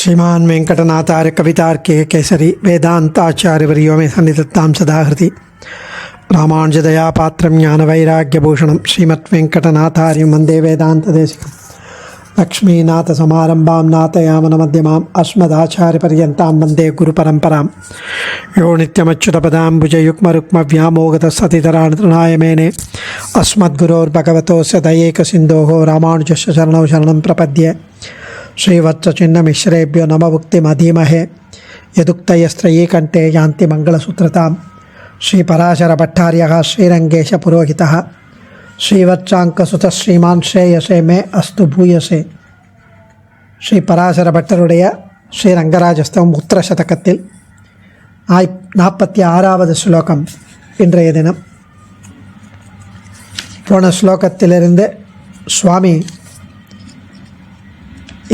श्रीमान वेंकटनाथार्य कवितार्के केसरी वेदांताचार्यवर्यो मे सन्निधत्तां सदा हृदि रामानुजदयापात्रं ज्ञानवैराग्यभूषणं श्रीमद्वेंकटनाथार्यं वन्दे वेदान्तदेशिकं लक्ष्मीनाथसमारम्भां नाथयामनमध्यमाम् अस्मदाचार्यपर्यन्तां वन्दे गुरुपरम्परां यो नित्यमच्युतपदाम्बुजयुग्मरुक्मव्यामोगतसतितराणि तृणाय मेने अस्मद्गुरोर्भगवतोऽस्य दयैकसिन्धोः रामानुजस्य चरणौ शरणं प्रपद्ये श्रीवत्सचिन्नमिश्रेभ्यो नमभुक्तिमधीमहे यदुक्तयस्त्रयी कंठे यान्ति मंगलसूत्रतां श्रीपराशरभट्टार्यः श्रीरङ्गेशपुरोहितः श्रीवत्साङ्कसुतः श्रीमान् श्रेयसे मे अस्तु भूयसे. श्रीपराशरभट्टरुடைய ஸ்ரீரங்கராஜஸ்தவம் உத்திரசதகத்தில் 46வது ஸ்லோகம் இன்றைய தினம். போன ஸ்லோகத்திலிருந்து சுவாமி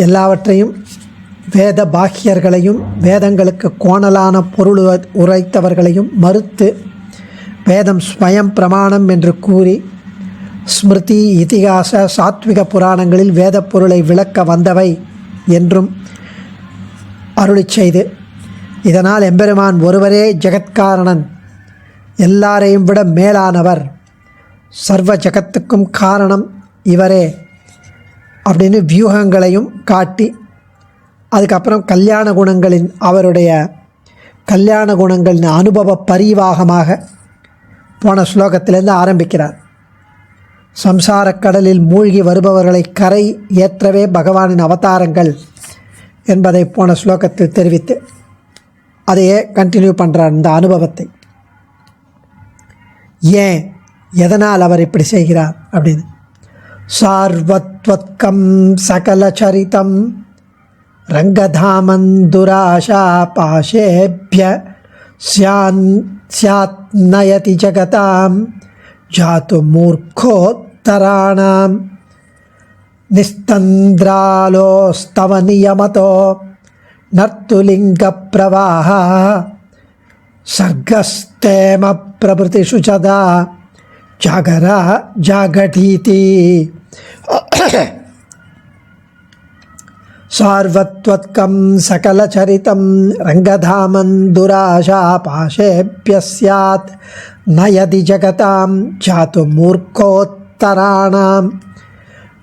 எல்லாவற்றையும் வேத பாக்கியர்களையும் வேதங்களுக்கு கோணலான பொருள் உரைத்தவர்களையும் மறுத்து வேதம் ஸ்வயம் பிரமாணம் என்று கூறி ஸ்மிருதி இதிகாச சாத்விக புராணங்களில் வேத பொருளை விளக்க வந்தவை என்றும் அருளிச் செய்து, இதனால் எம்பெருமான் ஒருவரே ஜெகத்காரணன், எல்லாரையும் விட மேலானவர், சர்வ ஜகத்துக்கும் காரணம் இவரே அப்படின்னு வியூகங்களையும் காட்டி, அதுக்கப்புறம் கல்யாண குணங்களின் அவருடைய கல்யாண குணங்களின் அனுபவ பரிவாகமாக போன ஸ்லோகத்திலேருந்து ஆரம்பிக்கிறார். சம்சாரக்கடலில் மூழ்கி வருபவர்களை கரை ஏற்றவே பகவானின் அவதாரங்கள் என்பதை போன ஸ்லோகத்தில் தெரிவித்து அதையே கண்டினியூ பண்ணுறார். இந்த அனுபவத்தை ஏன் எதனால் அவர் இப்படி செய்கிறார் அப்படின்னு. சார்வத்வத்கம் சகலச்சரிதம் ரங்கதாமன் துராஷா பாஷேப்ய ஸ்யாத் நயதி ஜகதாம் ஜாது மூர்க்கோத்தராணாம் நிஸ்தந்திராலோஸ்தவ நியமதோ நர்த்துலிங்க பிரவாஹ சர்கஸ்தேம பிரபுதிஷு சதா ஜாகரா ஜாகடீதி. சார்வத்வத்கம் சகலச்சரிதம் ரங்கதாமன் துராஷா பாஷேப்ய ஸ்யாத் நயதி ஜகதாம் ஜாது மூர்க்கோத்தராணாம்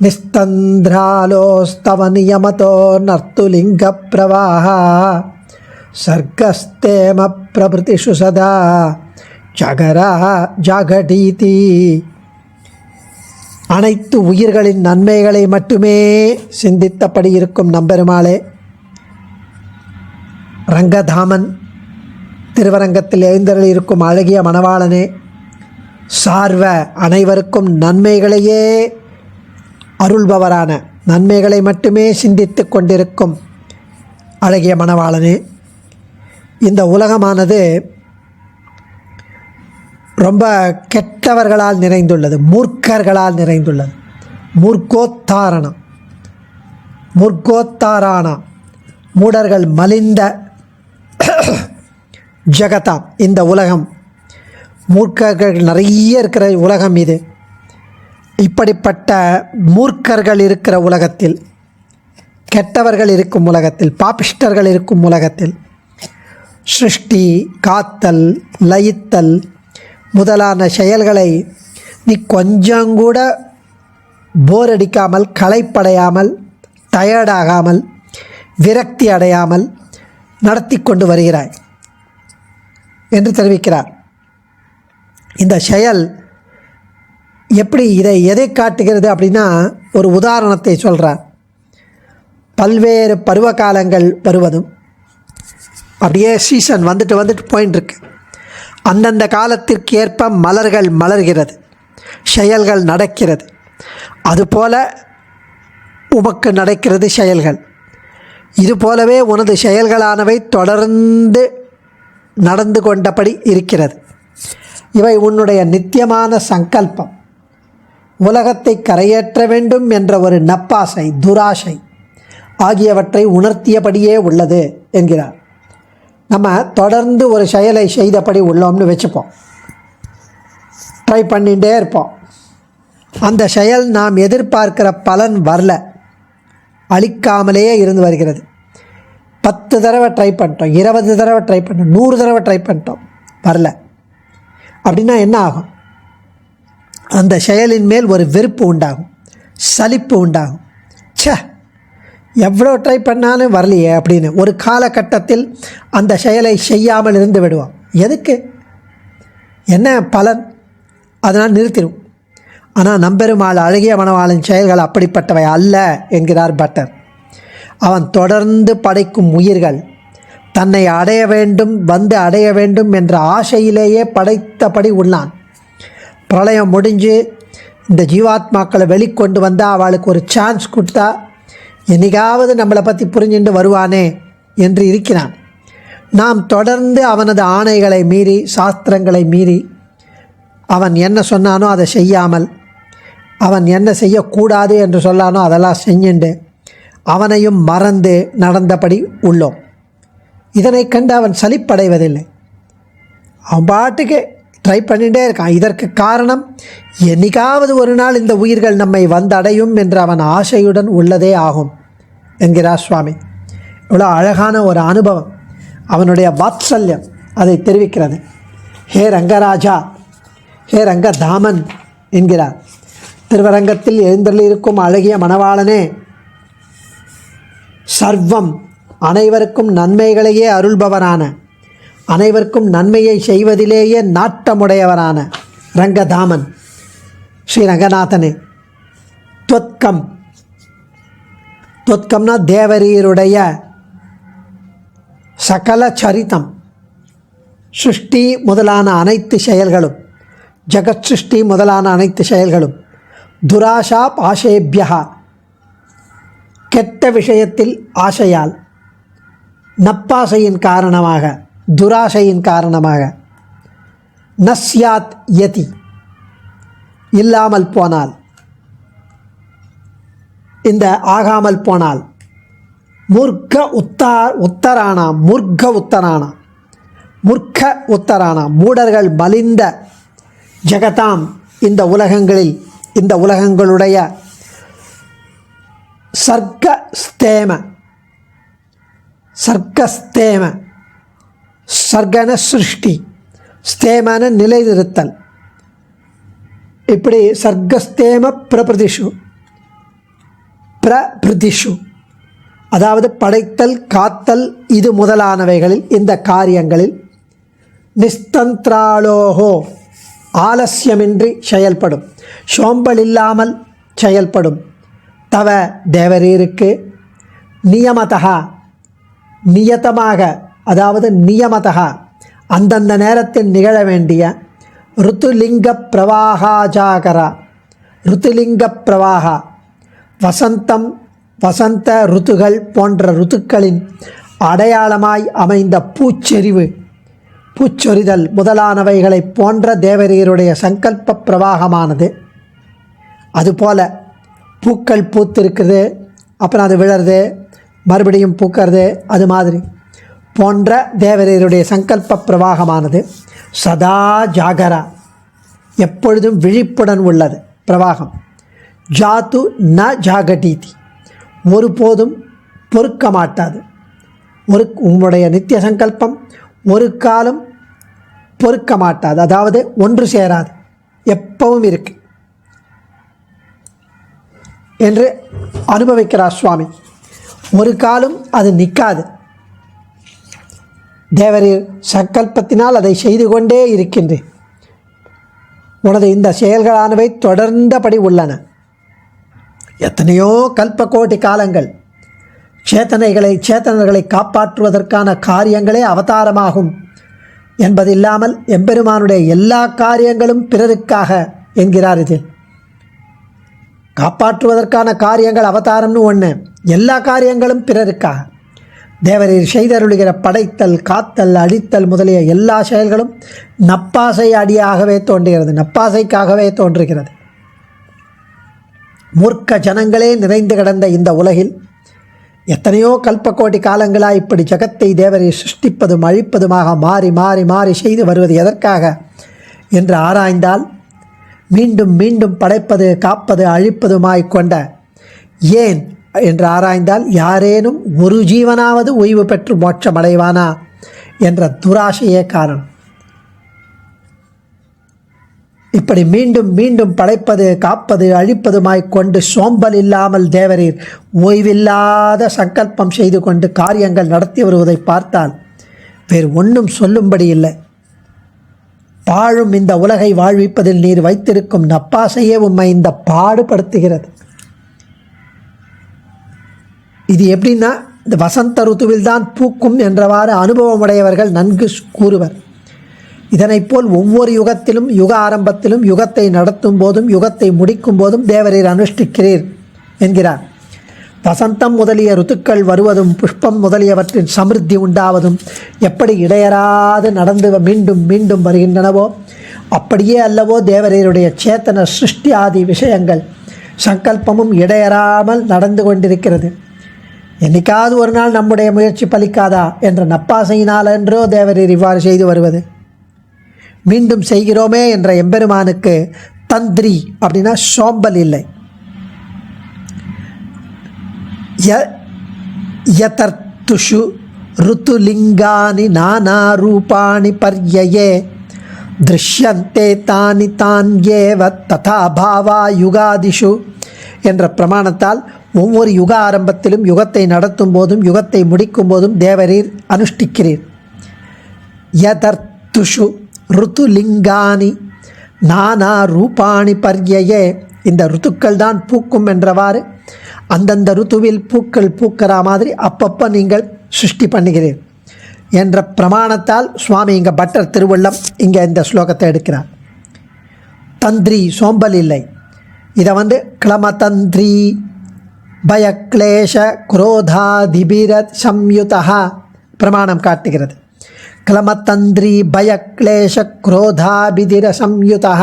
நிஸ்தந்திராலோஸ்தவ நியமதோ நர்த்துலிங்க பிரவாஹ சர்கஸ்தேம பிரபுதிஷு சதா ஜாகரா ஜாகடீதி. அனைத்து உயிர்களின் நன்மைகளை மட்டுமே சிந்தித்தபடி இருக்கும் நம்பெருமாளே, ரங்கதாமன் திருவரங்கத்தில் எழுந்தருளி இருக்கும் அழகிய மணவாளனே, சார்வ அனைவருக்கும் நன்மைகளையே அருள்பவரான, நன்மைகளை மட்டுமே சிந்தித்து கொண்டிருக்கும் அழகிய மணவாளனே, இந்த உலகமானது ரொம்ப கெட்டவர்களால் நிறைந்துள்ளது, மூர்க்கர்களால் நிறைந்துள்ளது. மூர்க்கோத்தாரானா மூடர்கள் மலிந்த ஜகதாம் இந்த உலகம், மூர்க்கர்கள் நிறைய இருக்கிற உலகம் இது. இப்படிப்பட்ட மூர்க்கர்கள் இருக்கிற உலகத்தில், கெட்டவர்கள் இருக்கும் உலகத்தில், பாபிஷ்டர்கள் இருக்கும் உலகத்தில் சிருஷ்டி, காத்தல், லயித்தல் முதலான செயல்களை நீ கொஞ்சம் கூட போர் அடிக்காமல், களைப்படையாமல், டயர்டாகாமல், விரக்தி அடையாமல் நடத்தி கொண்டு வருகிறாய் என்று தெரிவிக்கிறார். இந்த செயல் எப்படி எதை காட்டுகிறது அப்படின்னா, ஒரு உதாரணத்தை சொல்கிறார். பல்வேறு பருவகாலங்கள் வருவதும், அப்படியே சீசன் வந்துட்டு போயின்ட்டுருக்கு. அந்தந்த காலத்திற்கு ஏற்ப மலர்கள் மலர்கிறது, செயல்கள் நடக்கிறது. அதுபோல உமக்கு நடக்கிறது செயல்கள். இதுபோலவே உனது செயல்களானவை தொடர்ந்து நடந்து கொண்டபடி இருக்கிறது. இவை உன்னுடைய நித்தியமான சங்கல்பம். உலகத்தை கரையேற்ற வேண்டும் என்ற ஒரு நப்பாசை, துராசை ஆகியவற்றை உணர்த்தியபடியே உள்ளது என்கிறார். நம்ம தொடர்ந்து ஒரு செயலை செய்தபடி உள்ளோம்னு வச்சுப்போம், ட்ரை பண்ணிகிட்டே இருப்போம். அந்த செயல் நாம் எதிர்பார்க்கிற பலன் வரல, அளிக்காமலேயே இருந்து வருகிறது. 10 தடவை ட்ரை பண்ணிட்டோம், 20 தடவை ட்ரை பண்ணிட்டோம், 100 தடவை ட்ரை பண்ணிட்டோம், வரல அப்படின்னா என்ன ஆகும்? அந்த செயலின் மேல் ஒரு வெறுப்பு உண்டாகும், சலிப்பு உண்டாகும். எவ்வளோ ட்ரை பண்ணாலும் வரலையே அப்படின்னு ஒரு காலகட்டத்தில் அந்த செயலை செய்யாமல் இருந்து விடுவோம். எதுக்கு, என்ன பலன்? அதனால் நிறுத்திடும். ஆனால் நம்பெருமாள் அழகிய மணவாளின் செயல்கள் அப்படிப்பட்டவை அல்ல என்கிறார் பட்டர். அவன் தொடர்ந்து படைக்கும் உயிர்கள் தன்னை அடைய வேண்டும், வந்து அடைய வேண்டும் என்ற ஆசையிலேயே படைத்தபடி உள்ளான். பிரளயம் முடிஞ்சு இந்த ஜீவாத்மாக்களை வெளிக்கொண்டு வந்தால் அவளுக்கு ஒரு சான்ஸ் கொடுத்தா என்னைக்காவது நம்மளை பற்றி புரிஞ்சுட்டு வருவானே என்று இருக்கிறான். நாம் தொடர்ந்து அவனது ஆணைகளை மீறி, சாஸ்திரங்களை மீறி, அவன் என்ன சொன்னானோ அதை செய்யாமல், அவன் என்ன செய்யக்கூடாது என்று சொல்லானோ அதெல்லாம் செஞ்சுண்டு அவனையும் மறந்து நடந்தபடி உள்ளோம். இதனை கண்டு அவன் சலிப்படைவதில்லை. அவன் பாட்டுக்கு ட்ரை பண்ணிகிட்டே இருக்கான். இதற்கு காரணம் என்னைக்காவது ஒரு நாள் இந்த உயிர்கள் நம்மை வந்தடையும் என்று அவன் ஆசையுடன் உள்ளதே ஆகும் என்கிறார் சுவாமி. இவ்வளோ அழகான ஒரு அனுபவம், அவனுடைய வாத்சல்யம் அதை தெரிவிக்கிறது. ஹே ரங்கராஜா, ஹே ரங்கதாமன் என்கிறார். திருவரங்கத்தில் எழுந்தருளிருக்கும் அழகிய மணவாளனே, சர்வம் அனைவருக்கும் நன்மைகளையே அருள்பவரான, அனைவருக்கும் நன்மையை செய்வதிலேயே நாட்டமுடையவரான ரங்கதாமன் ஸ்ரீ ரங்கநாதனே, துவத்கம், துவத்கம்னா தேவரீருடைய சகல சரித்தம், சிருஷ்டி முதலான அனைத்து செயல்களும், ஜகத் சிருஷ்டி முதலான அனைத்து செயல்களும், துராஷா பாஷேபியா கெட்ட விஷயத்தில் ஆசையால், நப்பாசையின் காரணமாக, துராசையின் காரணமாக, நஸ்யாத் யதி இல்லாமல் போனால், இந்த ஆகாமல் போனால், மூர்க்க உத்தரானா மூடர்கள் மலிந்த ஜெகதாம் இந்த உலகங்களில், இந்த உலகங்களுடைய சர்க்கஸ்தேம, சர்க்கன சிருஷ்டி, ஸ்தேமன நிலைநிறுத்தல், இப்படி சர்க்கஸ்தேம பிரபிருதிஷு அதாவது படைத்தல், காத்தல், இது முதலானவைகளில், இந்த காரியங்களில் நிஸ்தந்திராலோகோ ஆலசியமின்றி செயல்படும், சோம்பல் இல்லாமல் செயல்படும் தவ தேவரீருக்கு நியமதா, நியதமாக, அதாவது நியமதா அந்தந்த நேரத்தில் நிகழ வேண்டிய ருத்துலிங்க பிரவாகாஜாகரா, ருத்துலிங்க பிரவாகா, வசந்தம், வசந்த ருத்துகள் போன்ற ருத்துக்களின் அடையாளமாய் அமைந்த பூச்சொரிதல் முதலானவைகளை போன்ற தேவரீருடைய சங்கல்ப பிரவாகமானது. அதுபோல பூக்கள் பூத்திருக்குது, அப்புறம் அது விழறது, மறுபடியும் பூக்கிறது, அது மாதிரி போன்ற தேவரீருடைய சங்கல்ப பிரவாகமானது சதா ஜாகரா, எப்பொழுதும் விழிப்புடன் உள்ளது பிரவாகம். ஜாத்து ந ஜாகடீதி, ஒருபோதும் பொறுக்க மாட்டாது. உங்களுடைய நித்திய சங்கல்பம் ஒரு காலம் பொறுக்க மாட்டாது, அதாவது ஒன்று சேராது, எப்பவும் இருக்கு என்று அனுபவிக்கிறார் சுவாமி. ஒரு காலம் அது நிற்காது. தேவரீர் சங்கல்பத்தினால் அதை செய்து கொண்டே இருக்கின்றேன். உனது இந்த செயல்களானவை தொடர்ந்தபடி உள்ளன. எத்தனையோ கல்பகோட்டி காலங்கள் சேத்தனர்களை காப்பாற்றுவதற்கான காரியங்களே அவதாரமாகும் என்பதில்லாமல் எம்பெருமானுடைய எல்லா காரியங்களும் பிறருக்காக என்கிறார். இதில் காப்பாற்றுவதற்கான காரியங்கள் அவதாரம்னு ஒன்று, எல்லா காரியங்களும் பிறருக்காக. தேவரீர் செய்தருளுகிற படைத்தல், காத்தல், அழித்தல் முதலிய எல்லா செயல்களும் நப்பாசை அடியாகவே தோன்றுகிறது, நப்பாசைக்காகவே தோன்றுகிறது. மூர்க்க ஜனங்களே நிறைந்து கிடந்த இந்த உலகில் எத்தனையோ கல்பக்கோட்டி காலங்களாக இப்படி ஜகத்தை தேவரீர் சிருஷ்டிப்பதும் அழிப்பதுமாக மாறி மாறி மாறி செய்து வருவது எதற்காக என்று ஆராய்ந்தால், மீண்டும் மீண்டும் படைப்பது, காப்பது, அழிப்பதுமாய் கொண்ட ஏன் என்று ஆராய்ந்தால் யாரேனும் ஒரு ஜீவனாவது ஓய்வு பெற்று மோட்சமடைவானா என்ற துராசையே காரணம். இப்படி மீண்டும் மீண்டும் படைப்பது, காப்பது, அழிப்பதுமாய் கொண்டு சோம்பல் இல்லாமல் தேவரீர் ஓய்வில்லாத சங்கல்பம் செய்து கொண்டு காரியங்கள் நடத்தி வருவதை பார்த்தால் வேறு ஒன்றும் சொல்லும்படி இல்லை. பாழும் இந்த உலகை வாழ்விப்பதில் நீர் வைத்திருக்கும் நப்பாசையே உம்மை இந்த பாடுபடுத்துகிறது. இது எப்படின்னா, இந்த வசந்த ருத்துவில் தான் பூக்கும் என்றவாறு அனுபவமுடையவர்கள் நன்கு கூறுவர். இதனைப் போல் ஒவ்வொரு யுகத்திலும், யுக ஆரம்பத்திலும், யுகத்தை நடத்தும் போதும், யுகத்தை முடிக்கும் போதும் தேவரீர் அனுஷ்டிக்கிறீர் என்கிறார். வசந்தம் முதலிய ருத்துக்கள் வருவதும், புஷ்பம் முதலியவற்றின் சமிருத்தி உண்டாவதும் எப்படி இடையறாது நடந்து மீண்டும் மீண்டும் வருகின்றனவோ அப்படியே அல்லவோ தேவரீருடைய சேத்தன சிருஷ்டி ஆதி விஷயங்கள் சங்கல்பமும் இடையறாமல் நடந்து கொண்டிருக்கிறது. என்னைக்காவது ஒரு நாள் நம்முடைய முயற்சி பலிக்காதா என்ற நப்பாசையினால் என்றோ தேவரீர் இவ்வாறு செய்து வருவது. மீண்டும் செய்கிறோமே என்ற எம்பெருமானுக்கு தந்திரி அப்படின்னா சோம்பல் இல்லை. யதர்த்துஷு ருத்துலிங்கானி நானா ரூபாணி பர்யயே திருஷ்யந்தே தானி தான்யேவ ததா பாவா யுகாதிஷு என்ற பிரமாணத்தால் ஒவ்வொரு யுக ஆரம்பத்திலும், யுகத்தை நடத்தும் போதும், யுகத்தை முடிக்கும் போதும் தேவரீர் அனுஷ்டிக்கிறீர். யதர்த்துஷு ருத்துலிங்கானி நானா ரூபாணி பர்யயே, இந்த ருத்துக்கள் தான் பூக்கும் என்றவாறு அந்தந்த ருத்துவில் பூக்கள் பூக்கிற மாதிரி அப்பப்போ நீங்கள் சிருஷ்டி பண்ணுகிறீர் என்ற பிரமாணத்தால் சுவாமி இங்கே பட்டர் திருவள்ளம் இங்கே இந்த ஸ்லோகத்தை எடுக்கிறார். தந்திரி சோம்பல் இல்லை. இதை கிளமதந்திரி பயக்லேஷ குரோதாதிபிர சம்யுதா பிரமாணம் காட்டுகிறது. கிளமதந்திரி பயக்லேஷ குரோதாபிதிர சம்யுதா.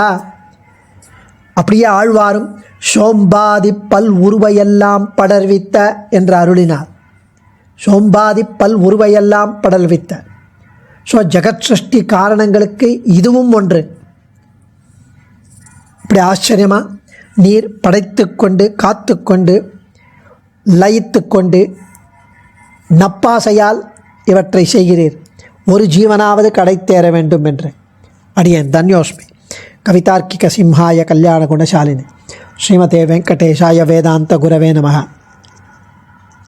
அப்படியே ஆழ்வாரும் சோம்பாதி பல் உருவையெல்லாம் படர்வித்த என்று அருளினார். சோம்பாதி பல் உருவையெல்லாம் படர்வித்த. ஸோ ஜெகத் சிருஷ்டி காரணங்களுக்கு இதுவும் ஒன்று. இப்படி ஆச்சரியமாக நீர் படைத்து கொண்டு, காத்து கொண்டு, லயித்து கொண்டு, நப்பாசையால் இவற்றை செய்கிறீர். ஒரு ஜீவனாவது கடை தேர வேண்டும் என்று. அடியேன் தன்யோஸ்மி. கவிதார்க்கிக சிம்ஹாய கல்யாண குணசாலினி ஸ்ரீமதே வெங்கடேஷாய வேதாந்த குரவே நமஹ.